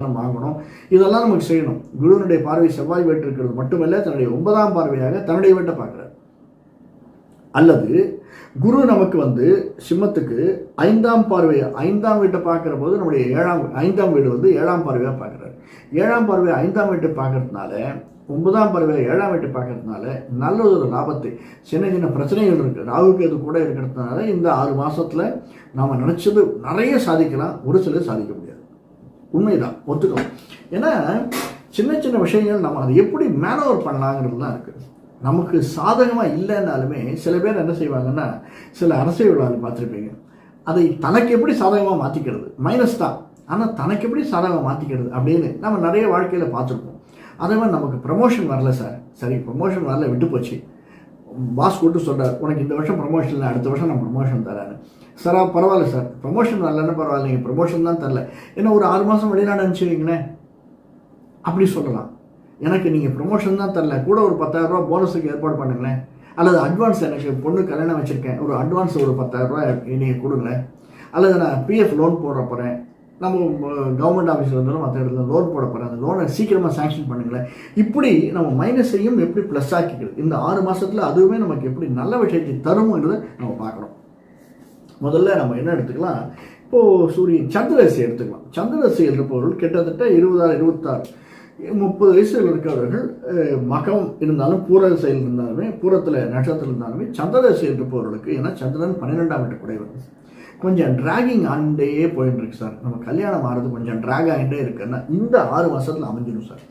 வாங்கணும். இதெல்லாம் நமக்கு செய்யணும். குருவினுடைய பார்வை செவ்வாய் வீட்டு இருக்கிறது மட்டுமல்ல, தன்னுடைய 9ஆம் பார்வையாக தன்னுடைய வீட்டை பார்க்கிறார். அல்லது குரு நமக்கு சிம்மத்துக்கு 5ஆம் பார்வை 5ஆம் வீட்டை பார்க்கிற போது நம்முடைய 5ஆம் வீடு 7ஆம் பார்வையாக பார்க்கிறார். 7ஆம் பார்வை 5ஆம் வீட்டை பார்க்கறதுனால 9ஆம் பார்வையில் 7ஆம் வீட்டை பார்க்கறதுனால நல்ல ஒரு லாபத்தை, சின்ன சின்ன பிரச்சனைகள் இருக்குது, ராகுக்கு அது கூட இருக்கிறதுனால இந்த 6 மாதத்தில் நாம் நினச்சது நிறைய சாதிக்கலாம், ஒரு சிலர் சாதிக்க முடியாது. உண்மைதான், ஒத்துக்கலாம். ஏன்னா சின்ன சின்ன விஷயங்கள் நம்ம அதை எப்படி மேனோவர் பண்ணலாங்கிறது தான் இருக்குது. நமக்கு சாதகமாக இல்லைன்னாலுமே சில பேர் என்ன செய்வாங்கன்னா, சில அரசியல் விழாவில் பார்த்துருப்பீங்க, அதை தனக்கு எப்படி சாதகமாக மாற்றிக்கிறது, மைனஸ் தான், ஆனால் தனக்கு எப்படி சாதகமாக மாற்றிக்கிறது அப்படின்னு நம்ம நிறைய வாழ்க்கையில் பார்த்துருப்போம். அதே மாதிரி நமக்கு ப்ரமோஷன் வரல சார், சரி ப்ரமோஷன் வரல, விட்டு போச்சு, பாஸ் கூட்டு சொல்கிறார் உனக்கு இந்த வருஷம் ப்ரமோஷன் இல்லை, அடுத்த வருஷம் நான் ப்ரமோஷன் தரேன்னு. சார் பரவாயில்ல சார், ப்ரமோஷன் வரலன்னு பரவாயில்ல, நீங்கள் ப்ரமோஷன் தான் தரல, ஏன்னா ஒரு 6 மாதம் வெளிநாடு அனுப்பிச்சுவீங்களேன் அப்படி சொல்லலாம். எனக்கு நீங்கள் ப்ரொமோஷன் தான் தரல, கூட ஒரு 10,000 ரூபா போனஸுக்கு ஏற்பாடு பண்ணுங்களேன், அல்லது அட்வான்ஸ், எனக்கு பொண்ணு கல்யாணம் வச்சுருக்கேன், ஒரு அட்வான்ஸ் ஒரு 10,000 ரூபா நீங்கள் கொடுங்களேன், அல்லது நான் பிஎஃப் லோன் போட போகிறேன், நம்ம கவர்மெண்ட் ஆஃபீஸில் இருந்தாலும் மற்ற இடத்துல லோன் போட போகிறேன், அந்த லோனை சீக்கிரமாக சாங்ஷன் பண்ணுங்களேன். இப்படி நம்ம மைனஸையும் எப்படி ப்ளஸ் ஆக்கிக்கிறது, இந்த 6 மாதத்தில் அதுவுமே நமக்கு எப்படி நல்ல விஷயத்தை தரும்ன்றதை நம்ம பார்க்கணும். முதல்ல நம்ம என்ன எடுத்துக்கலாம், இப்போது சூரியன் சந்திரரசி எடுத்துக்கலாம். சந்திரரசி இருப்பவர்கள் கிட்டத்தட்ட 26, 26, 30 வயசில் இருக்கிறவர்கள் மகம் இருந்தாலும் பூர செயல் இருந்தாலுமே, பூரத்தில் நட்சத்திரம் இருந்தாலுமே சந்திரரசி இருப்பவர்களுக்கு, ஏன்னா சந்திரன் 12ஆம் வீட்டு குடைவர், கொஞ்சம் ட்ராகிங் ஆகிட்டே போயிட்டு இருக்கு சார், நம்ம கல்யாணம் ஆகிறது கொஞ்சம் ட்ராக் ஆகிட்டே இருக்குன்னா இந்த 6 மாதத்தில் அமைஞ்சிடும் சார்.